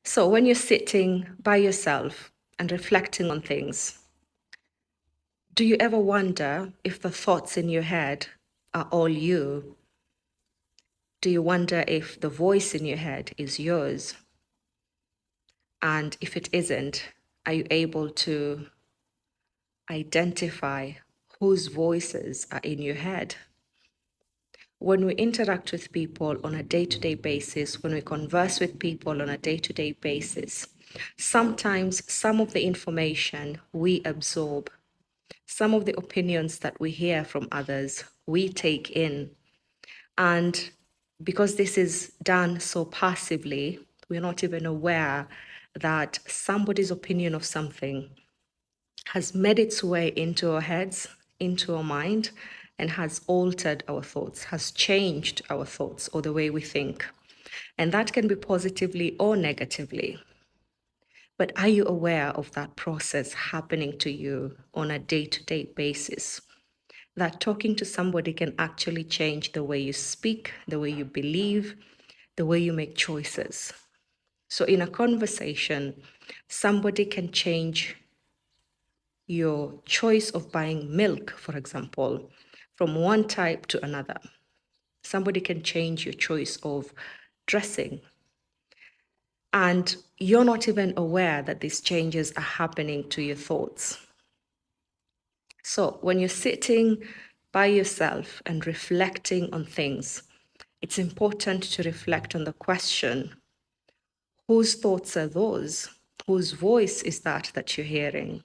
So, when you're sitting by yourself and reflecting on things, do you ever wonder if the thoughts in your head are all you? Do you wonder if the voice in your head is yours? And if it isn't, are you able to identify whose voices are in your head? When we interact with people on a day-to-day basis, when we converse with people on a day-to-day basis, sometimes some of the information we absorb, some of the opinions that we hear from others, we take in. And because this is done so passively, we're not even aware that somebody's opinion of something has made its way into our heads, into our mind, and has altered our thoughts, has changed our thoughts or the way we think. And that can be positively or negatively. But are you aware of that process happening to you on a day-to-day basis? That talking to somebody can actually change the way you speak, the way you believe, the way you make choices. So in a conversation, somebody can change your choice of buying milk, for example, from one type to another. Somebody can change your choice of dressing. And you're not even aware that these changes are happening to your thoughts. So when you're sitting by yourself and reflecting on things, it's important to reflect on the question, whose thoughts are those? Whose voice is that you're hearing?